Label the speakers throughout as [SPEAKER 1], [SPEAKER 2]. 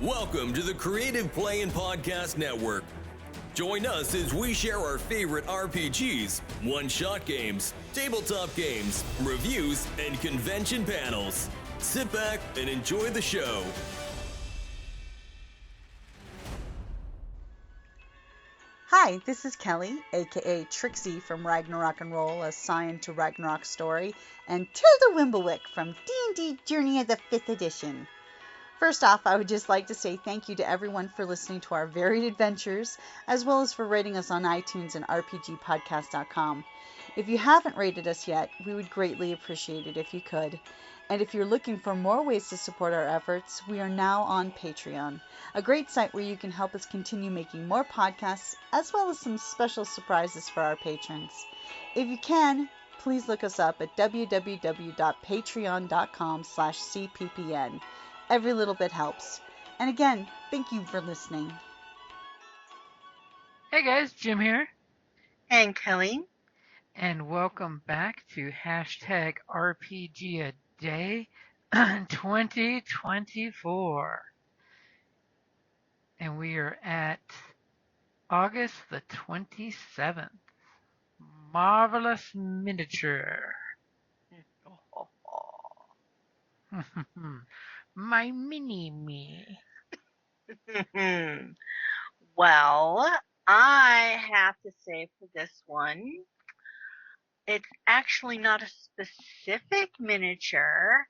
[SPEAKER 1] Welcome to the Creative Play and Podcast Network. Join us as we share our favorite RPGs, one-shot games, tabletop games, reviews, and convention panels. Sit back and enjoy the show.
[SPEAKER 2] Hi, this is Kelly, aka Trixie from Ragnarok and Roll, assigned to Ragnarok Story, and Tilda Wimblewick from D&D Journey of the 5th Edition. First off, I would just like to say thank you to everyone for listening to our varied adventures, as well as for rating us on iTunes and RPGpodcast.com. If you haven't rated us yet, we would greatly appreciate it if you could. And if you're looking for more ways to support our efforts, we are now on Patreon, a great site where you can help us continue making more podcasts, as well as some special surprises for our patrons. If you can, please look us up at www.patreon.com/cppn. Every little bit helps. And again, thank you for listening.
[SPEAKER 3] Hey guys, Jim here.
[SPEAKER 4] And Kelly.
[SPEAKER 3] And welcome back to #RPGaDAY2024. And we are at August the 27th. Marvelous miniature. My mini-me.
[SPEAKER 4] Well, I have to say for this one, it's actually not a specific miniature,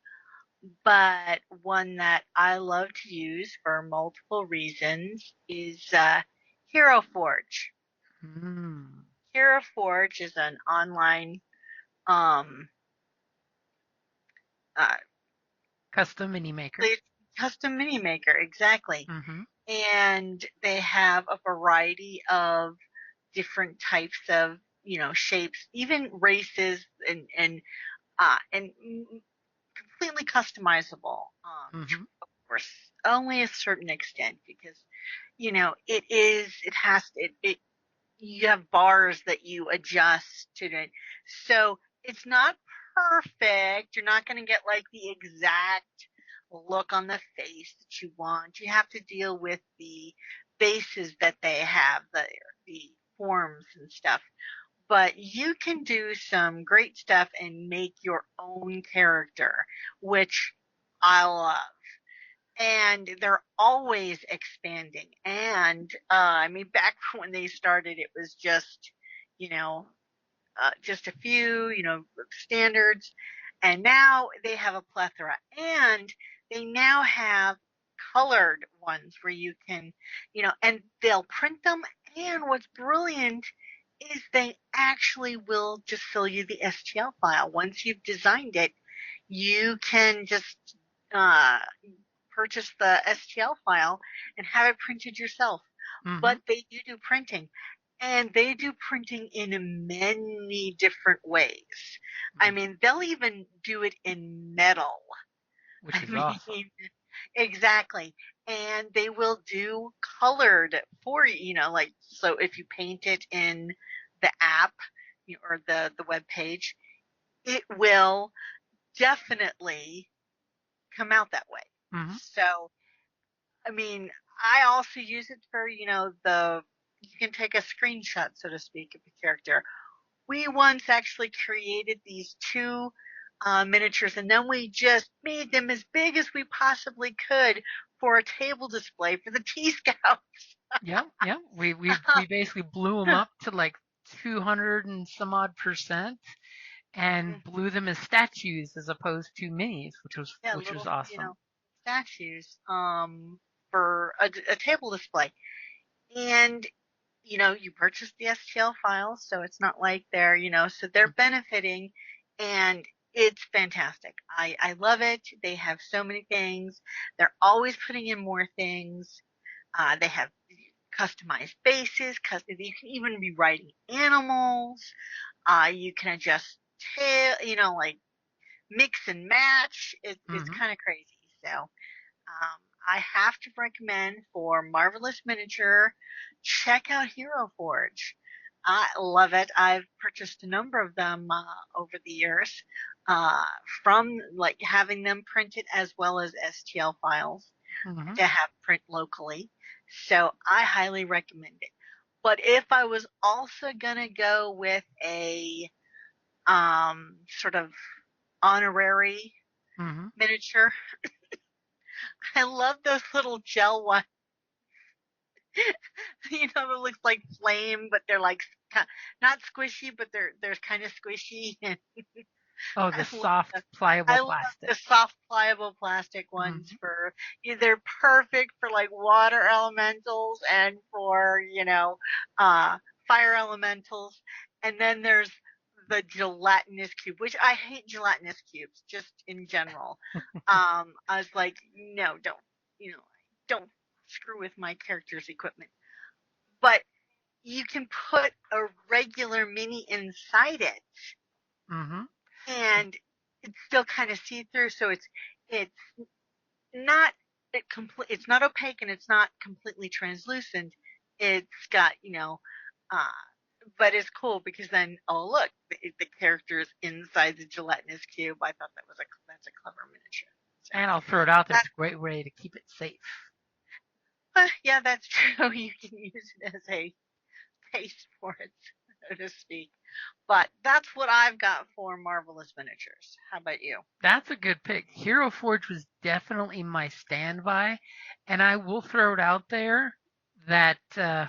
[SPEAKER 4] but one that I love to use for multiple reasons is Hero Forge. Hero Forge is an online
[SPEAKER 3] custom mini maker.
[SPEAKER 4] Custom mini maker, exactly. And they have a variety of different types of, shapes, even races, and completely customizable. Of course, only a certain extent, because you have bars that you adjust to it, so it's not perfect. You're not going to get like the exact look on the face that you want. You have to deal with the bases that they have, the forms and stuff. But you can do some great stuff and make your own character, which I love. And they're always expanding. And back when they started, it was just, just a few, standards. And now they have a plethora. And they now have colored ones where you can, and they'll print them. And what's brilliant is they actually will just fill you the STL file. Once you've designed it, you can just purchase the STL file and have it printed yourself. But they do printing. And they do printing in many different ways. They'll even do it in metal.
[SPEAKER 3] Which is awesome.
[SPEAKER 4] Exactly. And they will do colored for you, so if you paint it in the app or the web page, it will definitely come out that way. So, I also use it for, you can take a screenshot, so to speak, of the character. We once actually created these two miniatures, and then we just made them as big as we possibly could for a table display for the T-Scouts.
[SPEAKER 3] Yeah. We basically blew them up to like 200 and some odd % and blew them as statues as opposed to minis, which was awesome.
[SPEAKER 4] Statues for a table display. And you purchase the STL files, so it's not like they're, so they're benefiting, and it's fantastic. I love it. They have so many things. They're always putting in more things. They have customized bases. You can even be writing animals. You can adjust like mix and match. It's kind of crazy. So, I have to recommend, for Marvelous Miniature, check out Hero Forge. I love it. I've purchased a number of them over the years, from like having them printed as well as STL files.
[SPEAKER 3] Mm-hmm.
[SPEAKER 4] to have print locally. So I highly recommend it. But if I was also gonna go with a sort of honorary
[SPEAKER 3] Mm-hmm.
[SPEAKER 4] miniature, I love those little gel ones. That looks like flame, but they're like not squishy, but they're kind of squishy. And
[SPEAKER 3] Oh,
[SPEAKER 4] I
[SPEAKER 3] the
[SPEAKER 4] love
[SPEAKER 3] soft,
[SPEAKER 4] them.
[SPEAKER 3] pliable
[SPEAKER 4] I love
[SPEAKER 3] plastic.
[SPEAKER 4] the soft, pliable plastic ones
[SPEAKER 3] Mm-hmm.
[SPEAKER 4] for they're perfect for like water elementals and for uh, fire elementals. And then there's the gelatinous cube, which I hate gelatinous cubes just in general. I was like, no, don't screw with my character's equipment. But you can put a regular mini inside it,
[SPEAKER 3] Mm-hmm.
[SPEAKER 4] and it's still kind of see through. So it's not it's not opaque and it's not completely translucent. It's got uh, but it's cool because then look, the character is inside the gelatinous cube. I thought that's a clever miniature. So
[SPEAKER 3] And I'll throw it out there.
[SPEAKER 4] that,
[SPEAKER 3] It's a great way to keep it safe.
[SPEAKER 4] yeah, that's true. You can use it as a base for it, so to speak. But that's what I've got for Marvelous Miniatures. How about you?
[SPEAKER 3] That's a good pick. Hero Forge was definitely my standby, and I will throw it out there that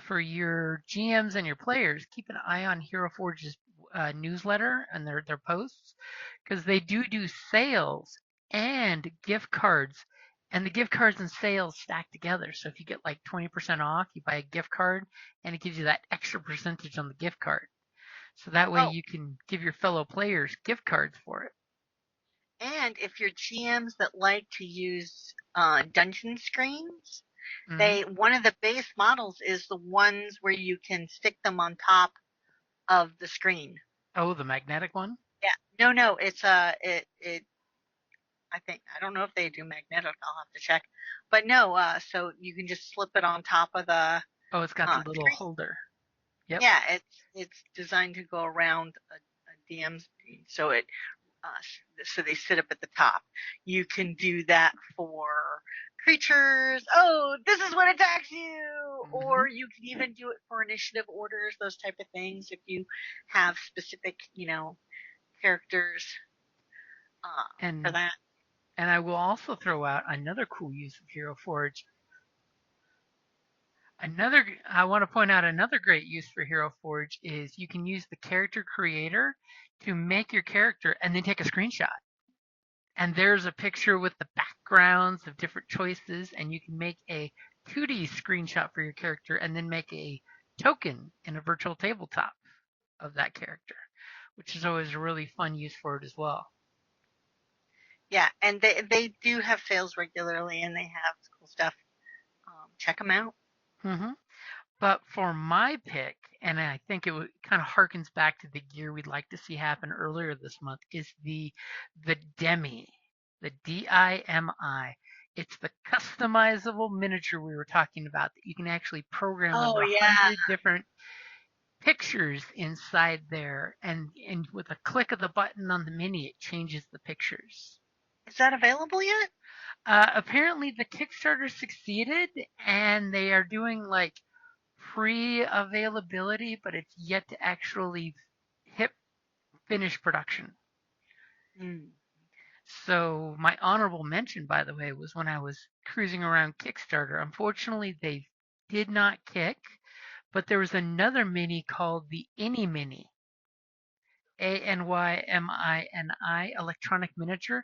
[SPEAKER 3] for your GMs and your players, keep an eye on Hero Forge's newsletter and their posts because they do sales and gift cards, and the gift cards and sales stack together. So if you get like 20% off, you buy a gift card, and it gives you that extra percentage on the gift card. So that way
[SPEAKER 4] Oh,
[SPEAKER 3] you can give your fellow players gift cards for it.
[SPEAKER 4] and if you're GMs that like to use dungeon screens,
[SPEAKER 3] Hmm.
[SPEAKER 4] they one of the base models is the ones where you can stick them on top of the screen.
[SPEAKER 3] Oh, the magnetic one?
[SPEAKER 4] Yeah, no, it's it. I don't know if they do magnetic. I'll have to check. But no, so you can just slip it on top of the
[SPEAKER 3] Oh, it's got the little
[SPEAKER 4] screen.
[SPEAKER 3] holder. Yep.
[SPEAKER 4] Yeah, it's designed to go around a DM screen, so so they sit up at the top. You can do that for creatures. Oh, this is what attacks you,
[SPEAKER 3] Hmm.
[SPEAKER 4] or you can even do it for initiative orders, those type of things. If you have specific, characters for
[SPEAKER 3] And
[SPEAKER 4] that.
[SPEAKER 3] and I will also throw out another cool use of Hero Forge. I want to point out another great use for Hero Forge is you can use the character creator to make your character and then take a screenshot. And there's a picture with the backgrounds of different choices, and you can make a 2D screenshot for your character and then make a token in a virtual tabletop of that character, which is always a really fun use for it as well.
[SPEAKER 4] Yeah, and they do have sales regularly, and they have cool stuff. Check them out.
[SPEAKER 3] Hmm. But for my pick, and I think it kind of harkens back to the gear we'd like to see happen earlier this month, is the DIMI, the DIMI. It's the customizable miniature we were talking about that you can actually program over
[SPEAKER 4] Oh
[SPEAKER 3] a
[SPEAKER 4] yeah,
[SPEAKER 3] hundred different pictures inside there, and with a click of the button on the mini, it changes the pictures.
[SPEAKER 4] is that available yet?
[SPEAKER 3] Apparently, the Kickstarter succeeded, and they are doing like pre-availability, but it's yet to actually hit finished production.
[SPEAKER 4] Mm.
[SPEAKER 3] So my honorable mention, by the way, was when I was cruising around Kickstarter. Unfortunately, they did not kick, but there was another mini called the AnyMini, ANYMINI electronic miniature.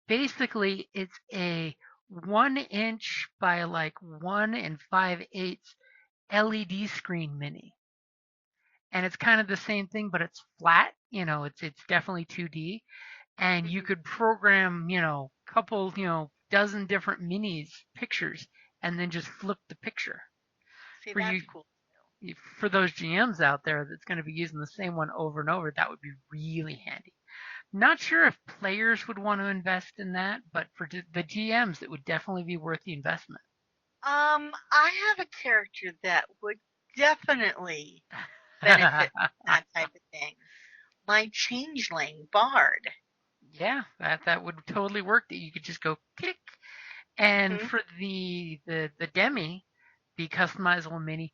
[SPEAKER 3] Basically, it's a 1 inch by like 1 5/8 LED screen mini. And it's kind of the same thing, but it's flat. It's definitely 2D, and you
[SPEAKER 4] Hmm.
[SPEAKER 3] could program, couple, dozen different minis pictures, and then just flip the picture
[SPEAKER 4] See,
[SPEAKER 3] for you.
[SPEAKER 4] that's cool.
[SPEAKER 3] For those GMs out there that's going to be using the same one over and over, that would be really handy. Not sure if players would want to invest in that, but for the GMs, it would definitely be worth the investment.
[SPEAKER 4] I have a character that would definitely benefit from that type of thing. My changeling bard.
[SPEAKER 3] Yeah, that would totally work. That you could just go click, And
[SPEAKER 4] Mhm.
[SPEAKER 3] for the DIMI, the customizable mini,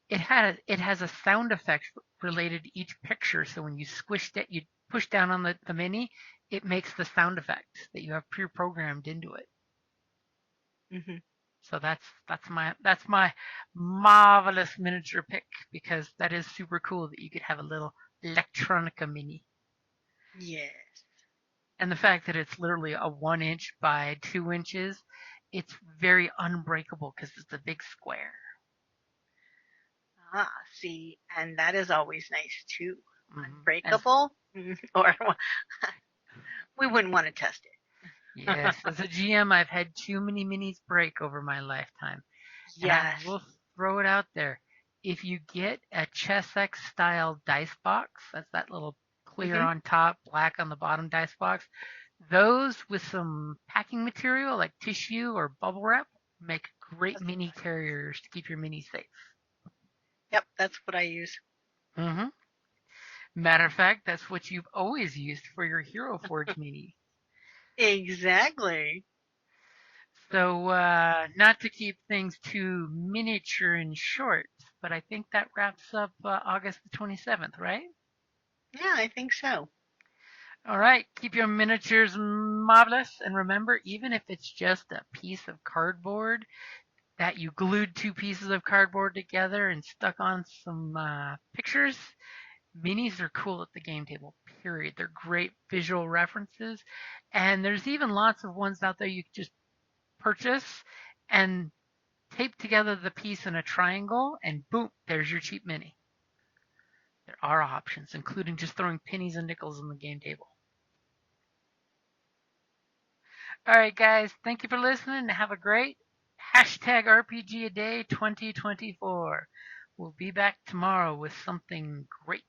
[SPEAKER 3] it has a sound effect related to each picture. So when you squished it, you push down on the mini, it makes the sound effects that you have pre-programmed into it.
[SPEAKER 4] Mhm.
[SPEAKER 3] So that's my marvelous miniature pick, because that is super cool that you could have a little electronica mini.
[SPEAKER 4] Yes.
[SPEAKER 3] And the fact that it's literally a 1 inch by 2 inches, it's very unbreakable because it's a big square.
[SPEAKER 4] Ah, see, and that is always nice too.
[SPEAKER 3] As
[SPEAKER 4] Unbreakable, or we wouldn't want to test it.
[SPEAKER 3] Yes, as a GM, I've had too many minis break over my lifetime, and I
[SPEAKER 4] Yes.
[SPEAKER 3] will throw it out there. If you get a ChessX style dice box, that's that little clear
[SPEAKER 4] Mhm.
[SPEAKER 3] on top, black on the bottom dice box, those with some packing material like tissue or bubble wrap make great
[SPEAKER 4] That's
[SPEAKER 3] mini
[SPEAKER 4] what I use.
[SPEAKER 3] carriers to keep your minis safe.
[SPEAKER 4] Yep, that's what I use.
[SPEAKER 3] hmm Matter of fact, that's what you've always used for your Hero Forge mini.
[SPEAKER 4] Exactly.
[SPEAKER 3] So, not to keep things too miniature and short, but I think that wraps up August the 27th, right?
[SPEAKER 4] Yeah, I think so.
[SPEAKER 3] All right, keep your miniatures marvelous. And remember, even if it's just a piece of cardboard that you glued two pieces of cardboard together and stuck on some pictures, minis are cool at the game table, period. They're great visual references. And there's even lots of ones out there you can just purchase and tape together the piece in a triangle, and boom, there's your cheap mini. There are options, including just throwing pennies and nickels on the game table. All right, guys, thank you for listening. Have a great hashtag RPGaDay2024. We'll be back tomorrow with something great.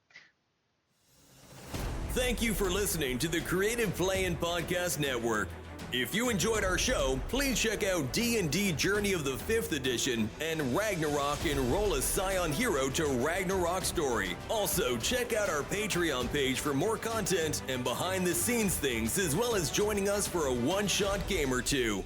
[SPEAKER 1] Thank you for listening to the Creative Play-In Podcast Network. If you enjoyed our show, please check out D&D Journey of the 5th Edition and Ragnarok Enroll a Scion Hero to Ragnarok Story. Also, check out our Patreon page for more content and behind-the-scenes things, as well as joining us for a one-shot game or two.